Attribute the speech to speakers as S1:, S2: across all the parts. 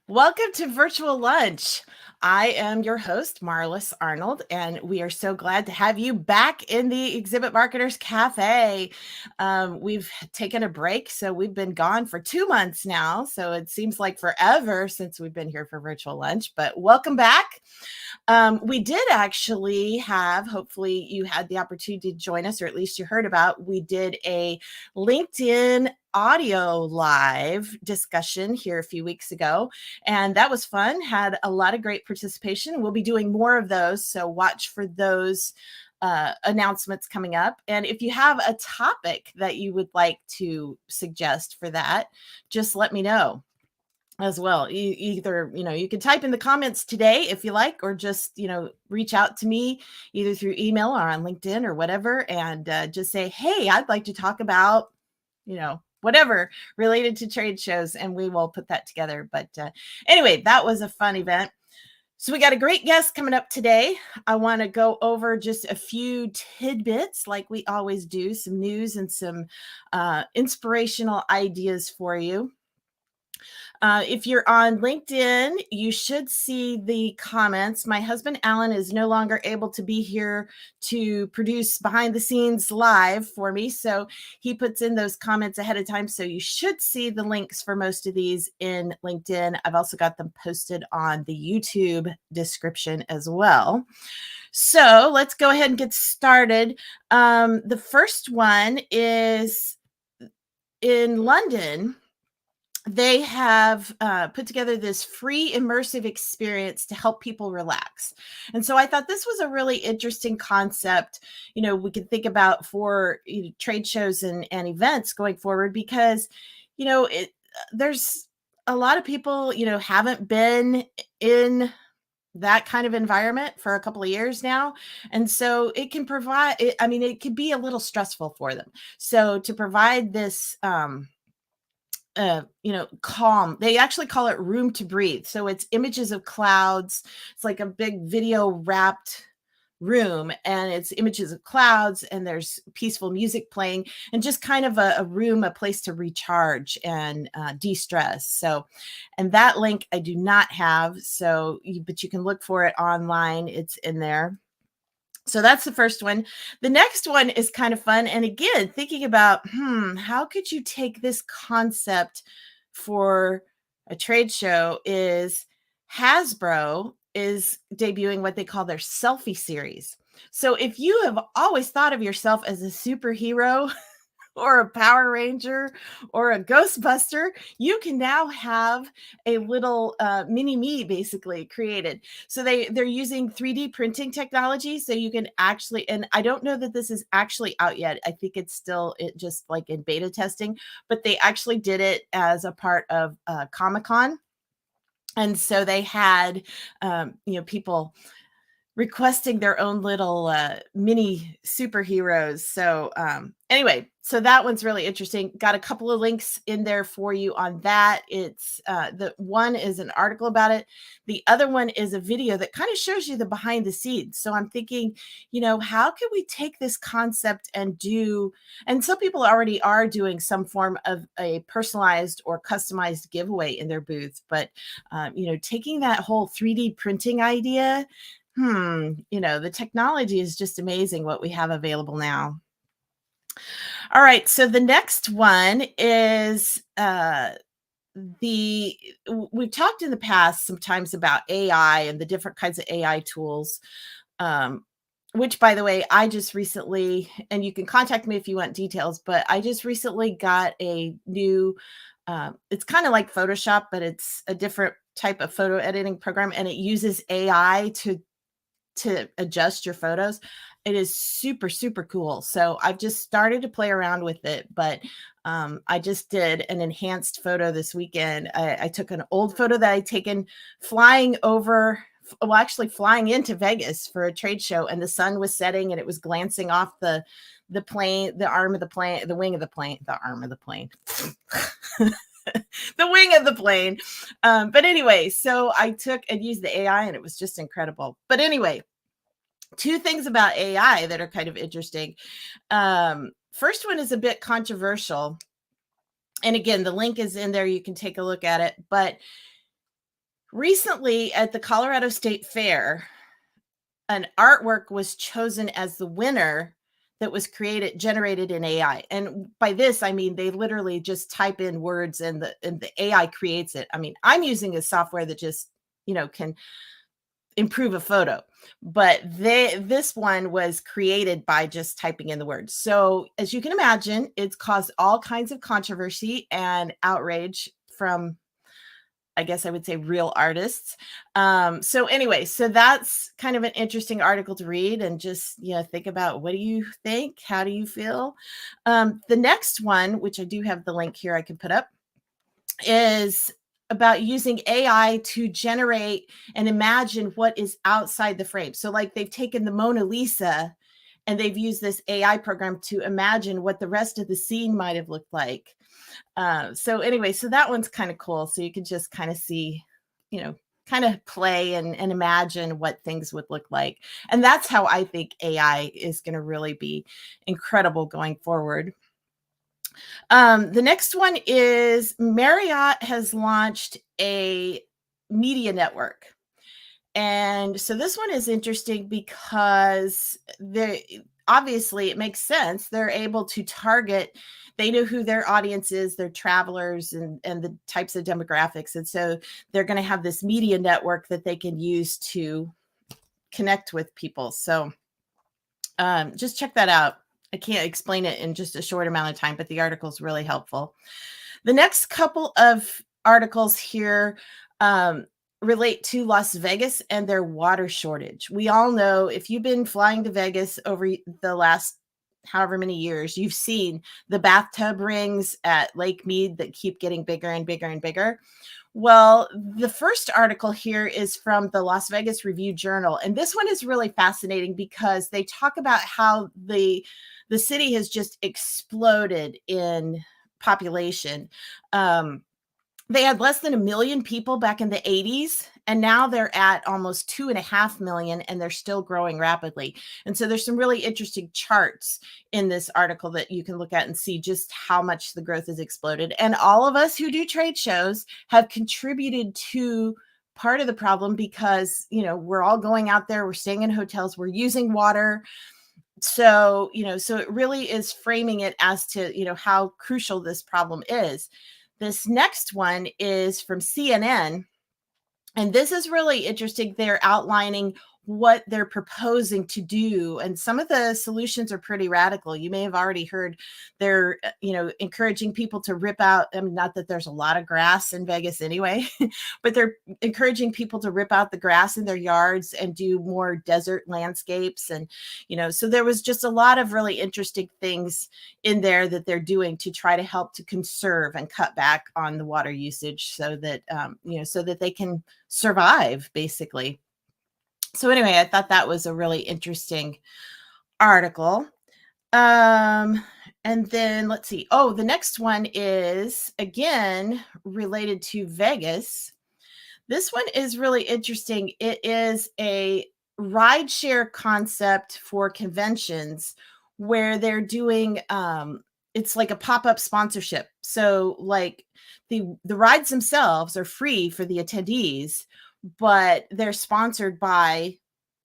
S1: Welcome to Virtual Lunch. I am your host, Marlis Arnold, and we are so glad to have you back in the Exhibit Marketers Cafe. We've taken a break, so we've been gone for 2 months now. So it seems like forever since we've been here for Virtual Lunch, but welcome back. We did actually have, hopefully you had the opportunity to join us, or at least you heard about, we did a LinkedIn audio live discussion here a few weeks ago, and that was fun. Had a lot of great participation. We'll be doing more of those, so watch for those announcements coming up. And if you have a topic that you would like to suggest for that, just let me know as well. Either, you can type in the comments today if you like, or just, reach out to me either through email or on LinkedIn or whatever, and just say, hey, I'd like to talk about, whatever related to trade shows, and we will put that together. But anyway, that was a fun event. So we got a great guest coming up today. I want to go over just a few tidbits like we always do, some news and some inspirational ideas for you. If you're on LinkedIn, you should see the comments. My husband, Alan, is no longer able to be here to produce behind the scenes live for me. So he puts in those comments ahead of time. So you should see the links for most of these in LinkedIn. I've also got them posted on the YouTube description as well. So let's go ahead and get started. The first one is in London. They have put together this free immersive experience to help people relax. And so I thought this was a really interesting concept, we can think about for trade shows and events going forward, because, there's a lot of people, haven't been in that kind of environment for a couple of years now. And so it can provide, it could be a little stressful for them. So to provide this, calm. They actually call it room to breathe. So it's images of clouds. It's like a big video wrapped room, and it's images of clouds, and there's peaceful music playing, and just kind of a room, a place to recharge and de-stress. So, and that link I do not have. So, but you can look for it online. It's in there. So that's the first one. The next one is kind of fun. And again, thinking about, how could you take this concept for a trade show is Hasbro is debuting what they call their Selfie Series. So if you have always thought of yourself as a superhero, or a Power Ranger or a Ghostbuster, you can now have a little mini me basically created. So they're using 3D printing technology, so you can actually, and I don't know that this is actually out yet. I think it's still just like in beta testing, but they actually did it as a part of Comic-Con. And so they had, people requesting their own little mini superheroes. So anyway, so that one's really interesting. Got a couple of links in there for you on that. It's the one is an article about it. The other one is a video that kind of shows you the behind the scenes. So I'm thinking, how can we take this concept and do, and some people already are doing some form of a personalized or customized giveaway in their booth, but taking that whole 3D printing idea, the technology is just amazing what we have available now. All right, so the next one is we've talked in the past sometimes about AI and the different kinds of AI tools, which, by the way, I just recently, and you can contact me if you want details, but I just recently got a new, it's kind of like Photoshop, but it's a different type of photo editing program, and it uses AI to adjust your photos. It is super, super cool. So I've just started to play around with it, but I just did an enhanced photo this weekend. I took an old photo that I'd taken flying into Vegas for a trade show, and the sun was setting and it was glancing off the plane, the arm of the plane, the wing of the plane, the arm of the plane. The wing of the plane. But anyway, so I took and used the AI, and it was just incredible. But anyway, two things about AI that are kind of interesting. First one is a bit controversial. And again, the link is in there. You can take a look at it. But Recently at the Colorado State Fair, an artwork was chosen as the winner that was generated in AI. And by this, I mean, they literally just type in words and the AI creates it. I mean, I'm using a software that just, can improve a photo, but this one was created by just typing in the words. So as you can imagine, it's caused all kinds of controversy and outrage from, I guess I would say, real artists. So anyway, so that's kind of an interesting article to read and just, think about, what do you think? How do you feel? The next one, which I do have the link here I can put up, is about using AI to generate and imagine what is outside the frame. So like they've taken the Mona Lisa and they've used this AI program to imagine what the rest of the scene might have looked like. So anyway, so that one's kind of cool. So you can just kind of see, kind of play and imagine what things would look like. And that's how I think AI is going to really be incredible going forward. The next one is Marriott has launched a media network. And so this one is interesting because obviously it makes sense. They're able to target, they know who their audience is, their travelers and the types of demographics. And so they're going to have this media network that they can use to connect with people. So just check that out. I can't explain it in just a short amount of time, but the article is really helpful. The next couple of articles here relate to Las Vegas and their water shortage. We all know, if you've been flying to Vegas over the last however many years, you've seen the bathtub rings at Lake Mead that keep getting bigger and bigger and bigger. Well, the first article here is from the Las Vegas Review-Journal, and this one is really fascinating because they talk about how the city has just exploded in population. They had less than 1 million people back in the 80s, and now they're at almost 2.5 million, and they're still growing rapidly. And so there's some really interesting charts in this article that you can look at and see just how much the growth has exploded. And all of us who do trade shows have contributed to part of the problem because, we're all going out there, we're staying in hotels, we're using water. So, so it really is framing it as to, how crucial this problem is. This next one is from CNN, and this is really interesting. They're outlining what they're proposing to do, and some of the solutions are pretty radical. You may have already heard they're, encouraging people to rip out, I mean, not that there's a lot of grass in Vegas anyway, but they're encouraging people to rip out the grass in their yards and do more desert landscapes. And, so there was just a lot of really interesting things in there that they're doing to try to help to conserve and cut back on the water usage so that, so that they can survive, basically. So anyway, I thought that was a really interesting article. And then let's see. Oh, the next one is, again, related to Vegas. This one is really interesting. It is a rideshare concept for conventions where they're doing, it's like a pop-up sponsorship. So like the rides themselves are free for the attendees, but they're sponsored by,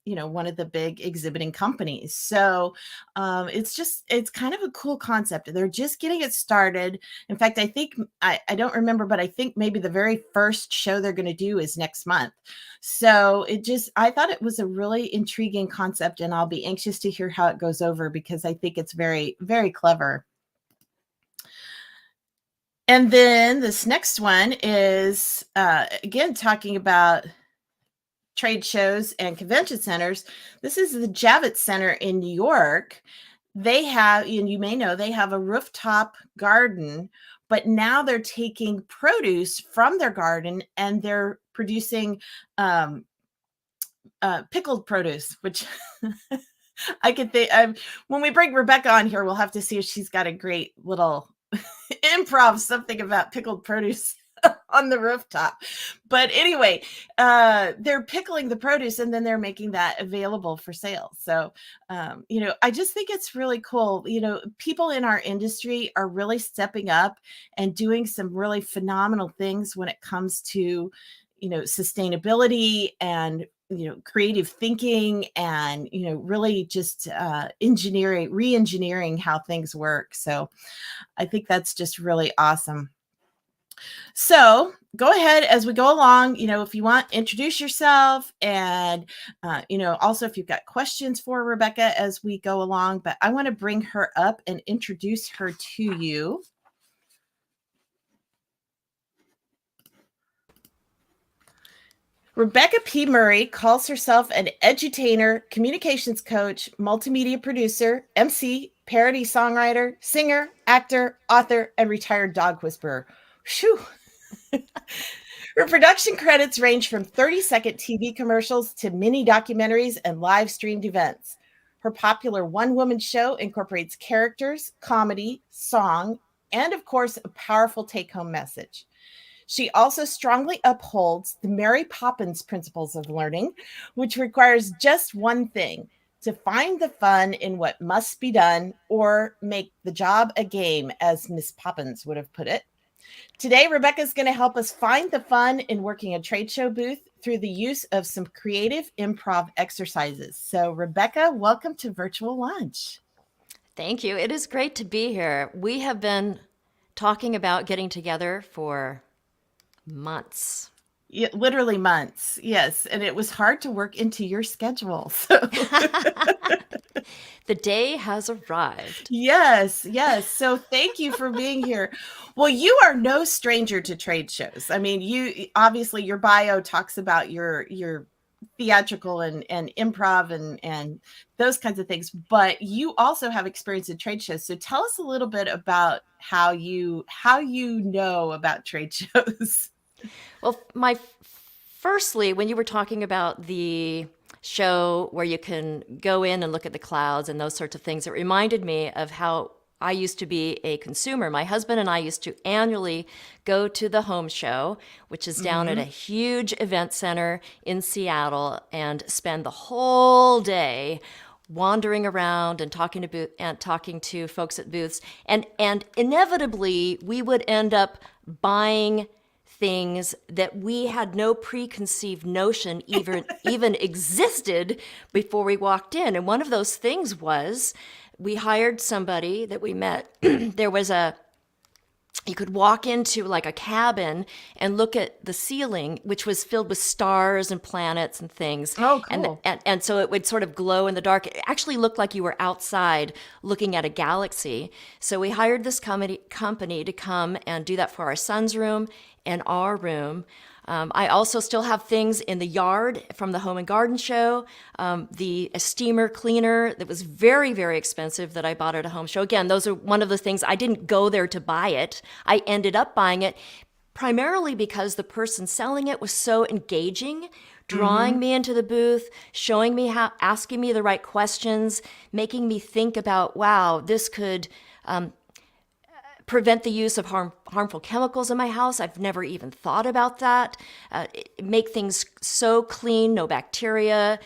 S1: one of the big exhibiting companies. So it's kind of a cool concept. They're just getting it started. In fact, I think, I don't remember, but I think maybe the very first show they're going to do is next month. So I thought it was a really intriguing concept, and I'll be anxious to hear how it goes over because I think it's very, very clever. And then this next one is, again, talking about trade shows and convention centers. This is the Javits Center in New York. They have, and you may know, they have a rooftop garden, but now they're taking produce from their garden and they're producing pickled produce, which I could think, when we bring Rebecca on here, we'll have to see if she's got a great little improv, something about pickled produce on the rooftop. But anyway, they're pickling the produce and then they're making that available for sale. So, I just think it's really cool. People in our industry are really stepping up and doing some really phenomenal things when it comes to, sustainability and creative thinking and really just re-engineering how things work. So I think that's just really awesome. So go ahead as we go along, if you want, introduce yourself and, also if you've got questions for Rebecca as we go along, but I want to bring her up and introduce her to you. Rebecca P. Murray calls herself an edutainer, communications coach, multimedia producer, MC, parody songwriter, singer, actor, author, and retired dog whisperer. Whew. Her production credits range from 30-second TV commercials to mini documentaries and live streamed events. Her popular one-woman show incorporates characters, comedy, song, and of course, a powerful take-home message. She also strongly upholds the Mary Poppins principles of learning, which requires just one thing: to find the fun in what must be done, or make the job a game, as Miss Poppins would have put it. Today, Rebecca's going to help us find the fun in working a trade show booth through the use of some creative improv exercises. So, Rebecca, welcome to Virtual Lunch.
S2: Thank you. It is great to be here. We have been talking about getting together for months.
S1: Yeah, literally months. Yes. And it was hard to work into your schedule. So.
S2: The day has arrived.
S1: Yes. So thank you for being here. Well, you are no stranger to trade shows. I mean, you obviously, your bio talks about your theatrical and improv and those kinds of things, but you also have experience in trade shows. So tell us a little bit about how you know about trade shows.
S2: Well, firstly, when you were talking about the show where you can go in and look at the clouds and those sorts of things, it reminded me of how I used to be a consumer. My husband and I used to annually go to the home show, which is down at a huge event center in Seattle, and spend the whole day wandering around and talking to folks at booths. And inevitably, we would end up buying things that we had no preconceived notion even existed before we walked in. And one of those things was, we hired somebody that we met. You could walk into like a cabin and look at the ceiling, which was filled with stars and planets and things.
S1: Oh, cool.
S2: And so it would sort of glow in the dark. It actually looked like you were outside looking at a galaxy. So we hired this company to come and do that for our son's room and our room. I also still have things in the yard from the Home and Garden Show. A steamer cleaner that was very, very expensive that I bought at a home show. Again, those are one of the things, I didn't go there to buy it. I ended up buying it primarily because the person selling it was so engaging, drawing me into the booth, showing me how, asking me the right questions, making me think about, wow, this could prevent the use of harmful chemicals in my house. I've never even thought about that. Make things so clean, no bacteria,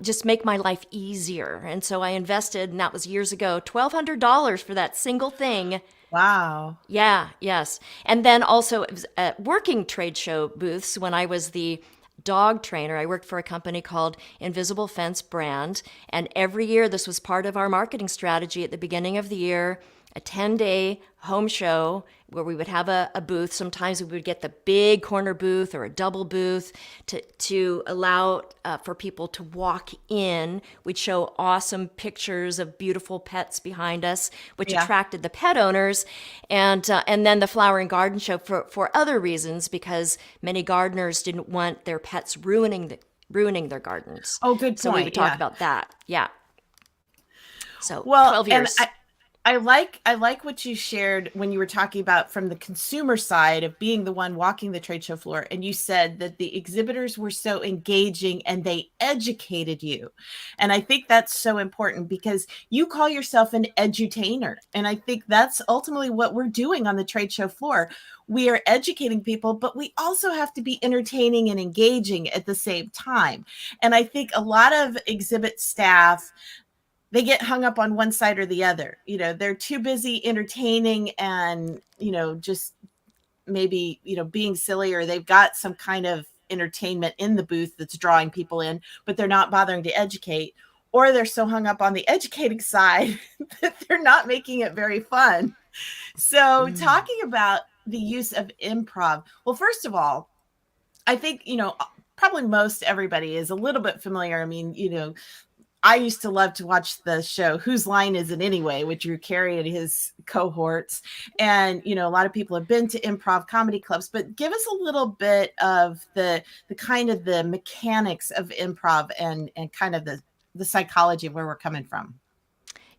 S2: just make my life easier. And so I invested, and that was years ago, $1,200 for that single thing.
S1: Wow.
S2: Yeah, yes. And then also it was at working trade show booths when I was the dog trainer. I worked for a company called Invisible Fence Brand. And every year, this was part of our marketing strategy at the beginning of the year, a 10-day home show where we would have a booth. Sometimes we would get the big corner booth or a double booth to allow for people to walk in. We'd show awesome pictures of beautiful pets behind us, which attracted the pet owners. And then the flower and garden show for other reasons, because many gardeners didn't want their pets ruining their gardens.
S1: Oh, good point.
S2: So we would talk about that. Yeah. So 12 years.
S1: I like what you shared when you were talking about from the consumer side of being the one walking the trade show floor. And you said that the exhibitors were so engaging and they educated you. And I think that's so important because you call yourself an edutainer. And I think that's ultimately what we're doing on the trade show floor. We are educating people, but we also have to be entertaining and engaging at the same time. And I think a lot of exhibit staff, they get hung up on one side or the other. They're too busy entertaining and, just maybe, being silly, or they've got some kind of entertainment in the booth that's drawing people in, but they're not bothering to educate, or they're so hung up on the educating side that they're not making it very fun. So talking about the use of improv, well, first of all, I think, probably most everybody is a little bit familiar. I mean, I used to love to watch the show Whose Line Is It Anyway, with Drew Carey and his cohorts. And, a lot of people have been to improv comedy clubs, but give us a little bit of the kind of the mechanics of improv and kind of the psychology of where we're coming from.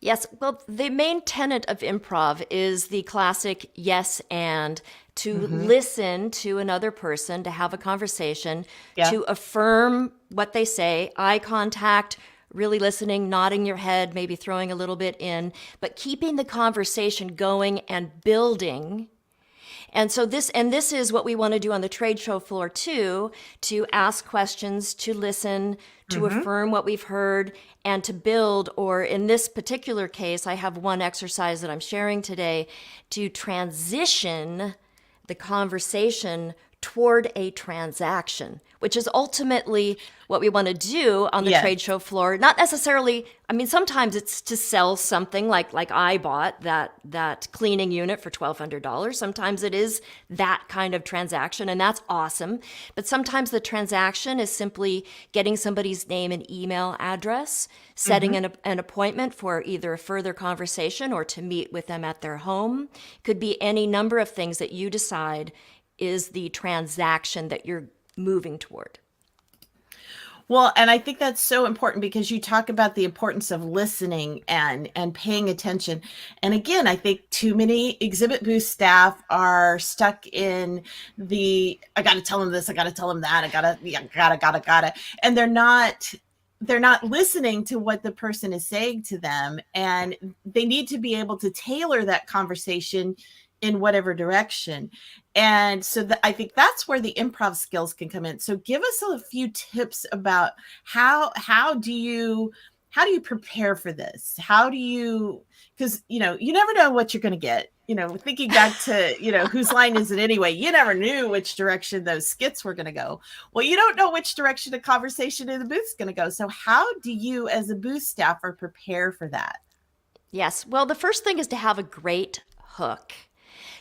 S2: Yes, well, the main tenet of improv is the classic yes and, to listen to another person, to have a conversation, to affirm what they say, eye contact, really listening, nodding your head, maybe throwing a little bit in, but keeping the conversation going and building. And so this is what we want to do on the trade show floor too, to ask questions, to listen, to affirm what we've heard, and to build, or in this particular case, I have one exercise that I'm sharing today, to transition the conversation toward a transaction, which is ultimately what we want to do on the trade show floor. Not necessarily, I mean, sometimes it's to sell something like I bought that cleaning unit for $1,200. Sometimes it is that kind of transaction, and that's awesome. But sometimes the transaction is simply getting somebody's name and email address, setting an appointment for either a further conversation or to meet with them at their home. Could be any number of things that you decide is the transaction that you're moving toward.
S1: Well, and I think that's so important because you talk about the importance of listening and paying attention. And again, I think too many exhibit booth staff are stuck in I got to tell them this, I got to tell them that, gotta. And they're not listening to what the person is saying to them. And they need to be able to tailor that conversation in whatever direction. And so I think that's where the improv skills can come in. So give us a few tips about how do you prepare for this? How do you, because, you never know what you're going to get. Thinking back to, Whose Line Is It Anyway? You never knew which direction those skits were going to go. Well, you don't know which direction a conversation in the booth is going to go. So how do you, as a booth staffer, prepare for that?
S2: Yes. Well, the first thing is to have a great hook.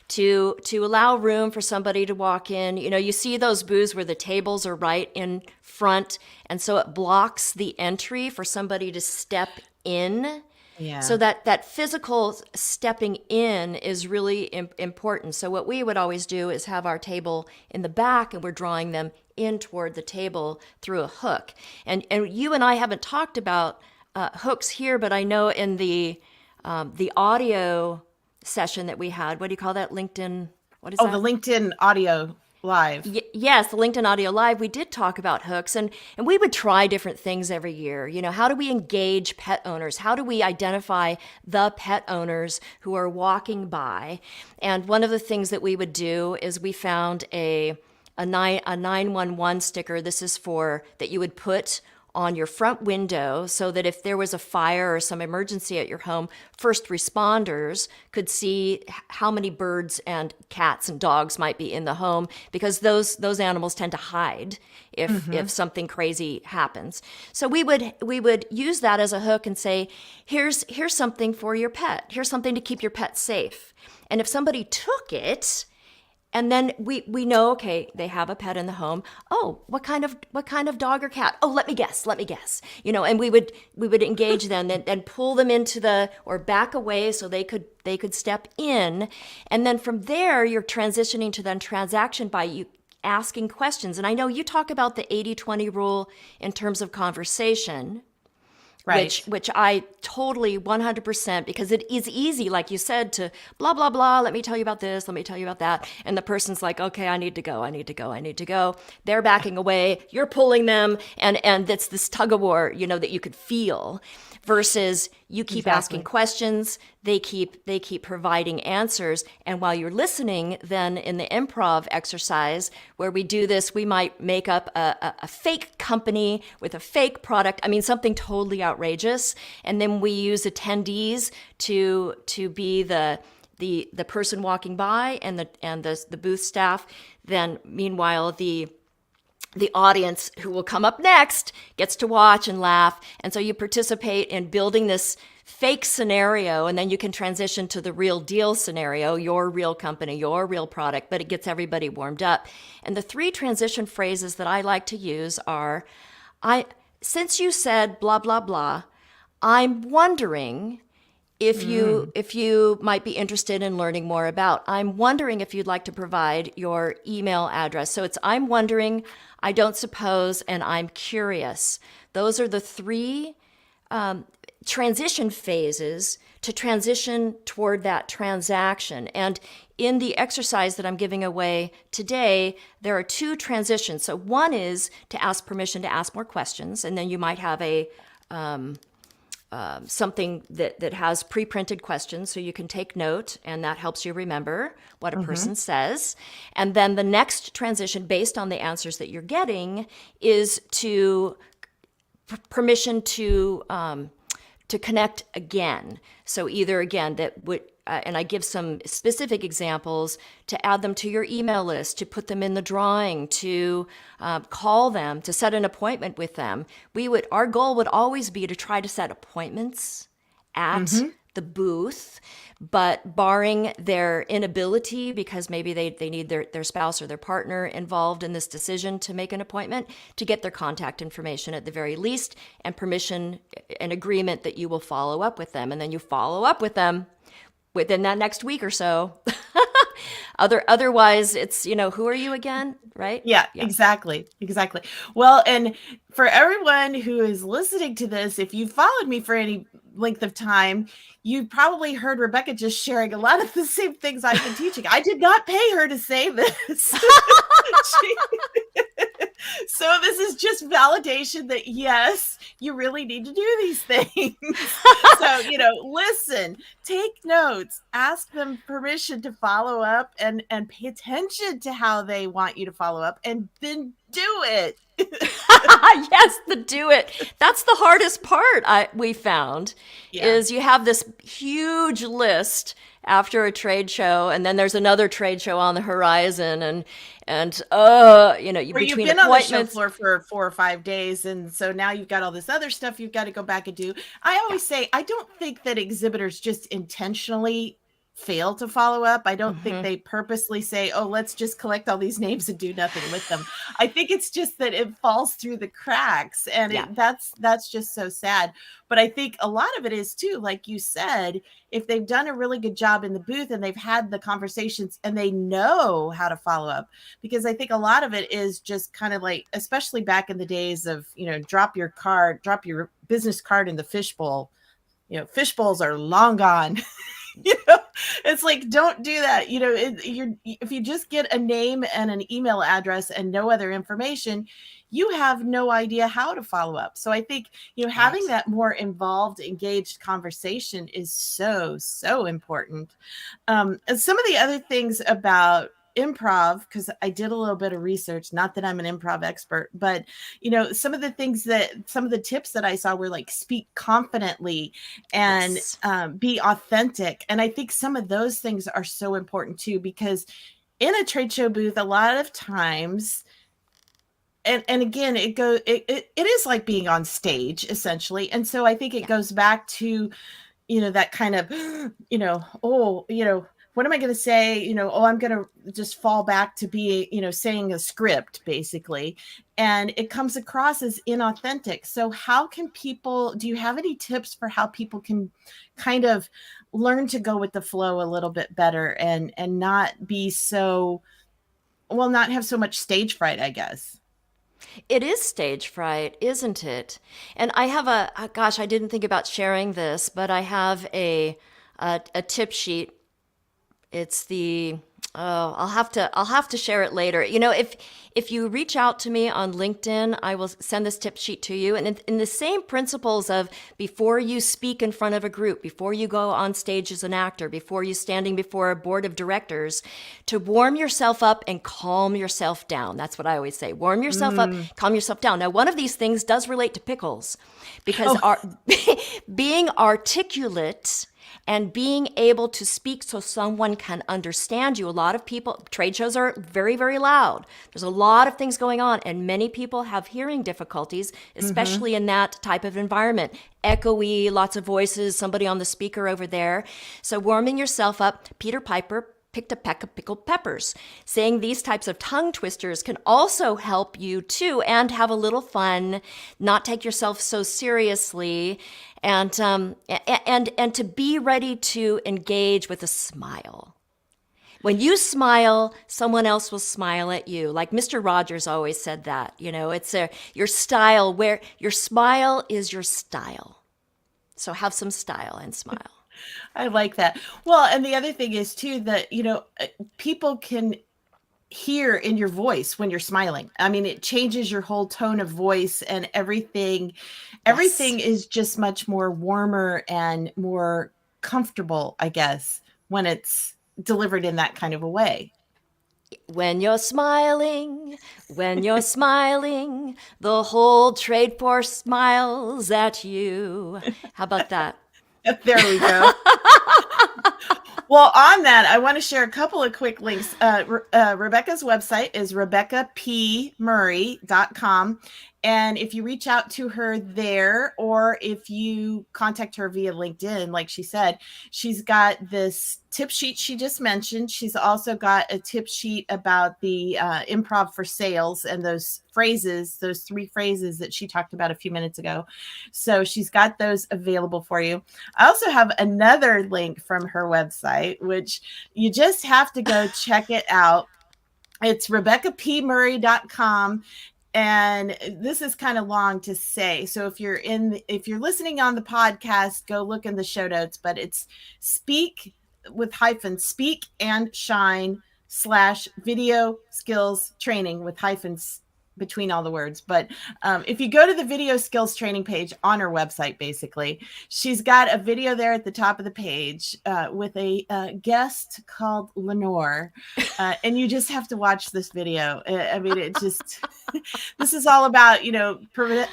S2: To allow room for somebody to walk in. You see those booths where the tables are right in front, and so it blocks the entry for somebody to step in. Yeah. So that physical stepping in is really important. So what we would always do is have our table in the back, and we're drawing them in toward the table through a hook. And you and I haven't talked about hooks here, but I know in the audio session that we had, what do you call that? LinkedIn, what is that?
S1: Oh, the LinkedIn Audio Live.
S2: Yes, the LinkedIn Audio Live, we did talk about hooks, and we would try different things every year. How do we engage pet owners? How do we identify the pet owners who are walking by? And one of the things that we would do is we found a 911 sticker. This is that you would put on your front window so that if there was a fire or some emergency at your home, first responders could see how many birds and cats and dogs might be in the home, because those animals tend to hide if something crazy happens. So we would use that as a hook and say, here's something for your pet. Here's something to keep your pet safe. And if somebody took it, and then we know, okay, they have a pet in the home. Oh, what kind of dog or cat? Oh, let me guess. And we would engage them and pull them into or back away so they could step in. And then from there, you're transitioning to then transaction by you asking questions. And I know you talk about the 80-20 rule in terms of conversation. Right. Which I totally 100%, because it is easy, like you said, to blah, blah, blah. Let me tell you about this. Let me tell you about that. And the person's like, okay, I need to go. They're backing away. You're pulling them. And it's this tug of war, that you could feel, versus you keep asking questions. They keep providing answers. And while you're listening, then in the improv exercise where we do this, we might make up a fake company with a fake product. I mean, something totally outrageous. And then we use attendees to be the person walking by and the booth staff. Then meanwhile, the the audience who will come up next gets to watch and laugh. And so you participate in building this fake scenario, and then you can transition to the real deal scenario, your real company, your real product, but it gets everybody warmed up. And the three transition phrases that I like to use are, since you said blah, blah, blah, I'm wondering if you might be interested in learning more about. I'm wondering if you'd like to provide your email address. So it's I'm wondering, I don't suppose, and I'm curious. Those are the three transition phases to transition toward that transaction. And in the exercise that I'm giving away today, there are two transitions. So one is to ask permission to ask more questions, and then you might have a something that has pre-printed questions so you can take note, and that helps you remember what a person says. And then the next transition, based on the answers that you're getting, is to permission to connect again. So either again that would and I give some specific examples, to add them to your email list, to put them in the drawing, to call them, to set an appointment with them. Our goal would always be to try to set appointments at the booth, but barring their inability, because maybe they need their spouse or their partner involved in this decision to make an appointment, to get their contact information at the very least, and permission and agreement that you will follow up with them. And then you follow up with them within that next week or so. Otherwise, it's, who are you again, right?
S1: Yeah, exactly. Well, and for everyone who is listening to this, if you followed me for any length of time, you probably heard Rebecca just sharing a lot of the same things I've been teaching. I did not pay her to say this. So this is just validation that, yes, you really need to do these things. So, listen, take notes, ask them permission to follow up, and pay attention to how they want you to follow up, and then do it.
S2: Yes, do it. That's the hardest part we found, is you have this huge list after a trade show, and then there's another trade show on the horizon, and
S1: you've been on the show floor for 4 or 5 days, and so now you've got all this other stuff you've got to go back and do. I always say, I don't think that exhibitors just intentionally fail to follow up. I don't think they purposely say, oh, let's just collect all these names and do nothing with them. I think it's just that it falls through the cracks, and that's just so sad. But I think a lot of it is too, like you said, if they've done a really good job in the booth and they've had the conversations and they know how to follow up, because I think a lot of it is just kind of like, especially back in the days of, drop your business card in the fishbowl. Fish bowls are long gone. It's like, don't do that. If you just get a name and an email address and no other information, you have no idea how to follow up. So I think, having that more involved, engaged conversation is so, so important. And some of the other things about improv, because I did a little bit of research, not that I'm an improv expert, but some of the tips that I saw were like, speak confidently and be authentic. And I think some of those things are so important too, because in a trade show booth, a lot of times, and again, it is like being on stage essentially. And so I think it goes back to, that kind of, what am I going to say? I'm going to just fall back to be, saying a script basically. And it comes across as inauthentic. So do you have any tips for how people can kind of learn to go with the flow a little bit better and not be not have so much stage fright, I guess?
S2: It is stage fright, isn't it? And I have I didn't think about sharing this, but I have a tip sheet. It's I'll have to share it later. If you reach out to me on LinkedIn, I will send this tip sheet to you. And in the same principles of, before you speak in front of a group, before you go on stage as an actor, before you standing before a board of directors, to warm yourself up and calm yourself down. That's what I always say. Warm yourself up, calm yourself down. Now, one of these things does relate to pickles, because being articulate and being able to speak so someone can understand you. A lot of people, trade shows are very, very loud. There's a lot of things going on, and many people have hearing difficulties,
S1: Mm-hmm.
S2: especially in that type of environment. Echoey, lots of voices, somebody on the speaker over there. So warming yourself up, Peter Piper picked a peck of pickled peppers. Saying these types of tongue twisters can also help you too, and have a little fun, not take yourself so seriously, and to be ready to engage with a smile. When you smile, someone else will smile at you. Like Mr. Rogers always said that. It's your style, where your smile is your style. So have some style and smile.
S1: I like that. Well, and the other thing is too that, people can hear in your voice when you're smiling. I mean, it changes your whole tone of voice and everything.
S2: Yes.
S1: Everything is just much more warmer and more comfortable, I guess, when it's delivered in that kind of a way.
S2: When you're smiling, the whole trade force smiles at you. How about that?
S1: There we go. Well, on that, I want to share a couple of quick links. Rebecca's website is RebeccaPMurray.com. And if you reach out to her there, or if you contact her via LinkedIn, like she said, she's got this tip sheet she just mentioned. She's also got a tip sheet about the improv for sales and those phrases, those 3 phrases that she talked about a few minutes ago. So she's got those available for you. I also have another link from her website, which you just have to go check it out. It's RebeccaPMurray.com. And this is kind of long to say. So if you're listening on the podcast, go look in the show notes, but it's speak and shine / video skills training with hyphens between all the words. But if you go to the video skills training page on her website, basically, she's got a video there at the top of the page with a guest called Lenore. And you just have to watch this video. I mean, it just, this is all about,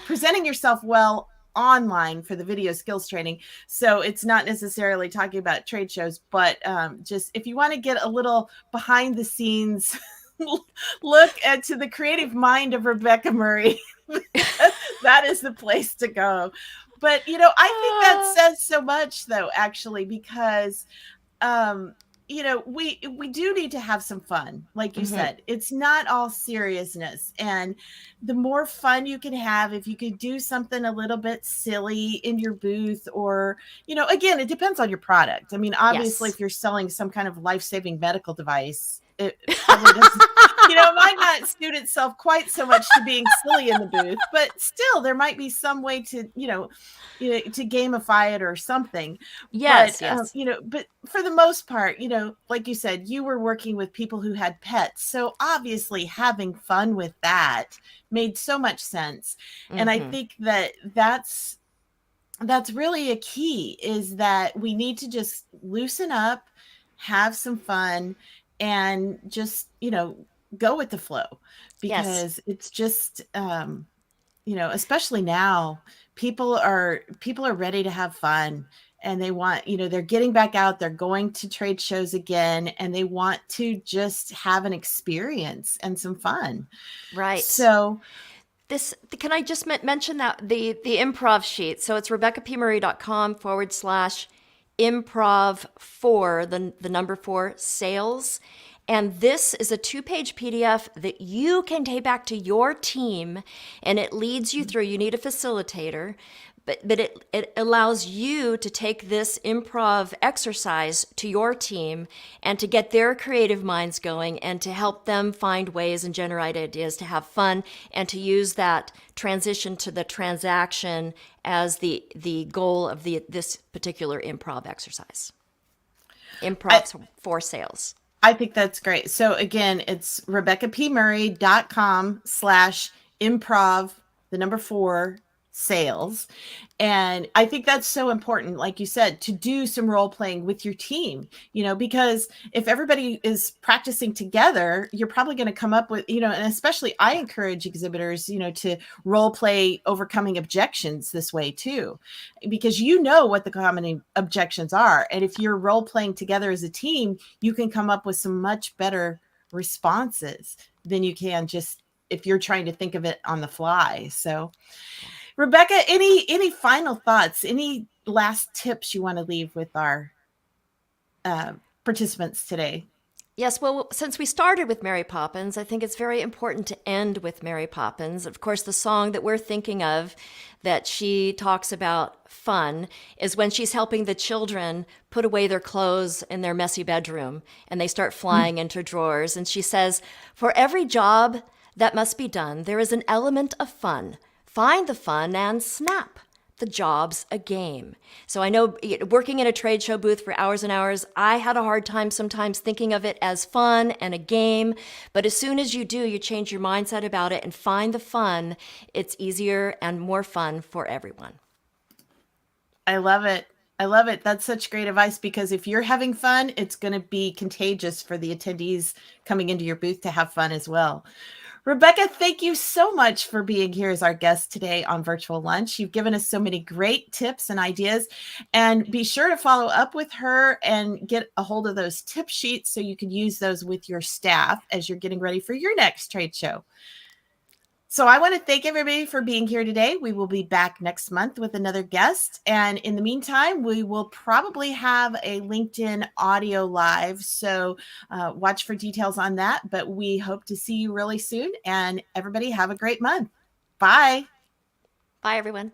S1: presenting yourself well online for the video skills training. So it's not necessarily talking about trade shows, but just if you want to get a little behind the scenes look to the creative mind of Rebecca Murray, that is the place to go. But, I think that says so much, though, actually, because we do need to have some fun. Like you said, it's not all seriousness. And the more fun you can have, if you could do something a little bit silly in your booth, or, again, it depends on your product. I mean, obviously,
S2: Yes.
S1: if you're selling some kind of life-saving medical device, it probably doesn't, it might not suit itself quite so much to being silly in the booth, but still there might be some way to, to gamify it or something.
S2: Yes,
S1: But,
S2: yes.
S1: but for the most part, like you said, you were working with people who had pets. So obviously having fun with that made so much sense. And I think that that's really a key, is that we need to just loosen up, have some fun, and just, go with the flow,
S2: Yes.
S1: because it's just, especially now, people are ready to have fun, and they want, they're getting back out, they're going to trade shows again, and they want to just have an experience and some fun.
S2: Right.
S1: So,
S2: Can I just mention that the improv sheet? So it's RebeccaPMurray.com /improv 4, the number 4 sales. And this is a 2-page PDF that you can take back to your team, and it leads you through. You need a facilitator, but it allows you to take this improv exercise to your team and to get their creative minds going, and to help them find ways and generate ideas to have fun, and to use that transition to the transaction as the goal of this particular improv exercise. Improv for sales.
S1: I think that's great. So again, it's RebeccaPMurray.com /improv, the number 4 sales. And I think that's so important, like you said, to do some role playing with your team, because if everybody is practicing together, you're probably going to come up with, and especially I encourage exhibitors, to role play overcoming objections this way too, because what the common objections are. And if you're role playing together as a team, you can come up with some much better responses than you can just if you're trying to think of it on the fly. So, Rebecca, any final thoughts? Any last tips you want to leave with our participants today?
S2: Yes, well, since we started with Mary Poppins, I think it's very important to end with Mary Poppins. Of course, the song that we're thinking of that she talks about fun is when she's helping the children put away their clothes in their messy bedroom and they start flying into drawers. And she says, "For every job that must be done, there is an element of fun. Find the fun and snap. The job's a game." So I know working in a trade show booth for hours and hours, I had a hard time sometimes thinking of it as fun and a game. But as soon as you do, you change your mindset about it and find the fun, it's easier and more fun for everyone.
S1: I love it. I love it. That's such great advice, because if you're having fun, it's going to be contagious for the attendees coming into your booth to have fun as well. Rebecca, thank you so much for being here as our guest today on Virtual Lunch. You've given us so many great tips and ideas, and be sure to follow up with her and get a hold of those tip sheets so you can use those with your staff as you're getting ready for your next trade show. So I want to thank everybody for being here today. We will be back next month with another guest. And in the meantime, we will probably have a LinkedIn audio live. So watch for details on that. But we hope to see you really soon. And everybody have a great month. Bye.
S2: Bye, everyone.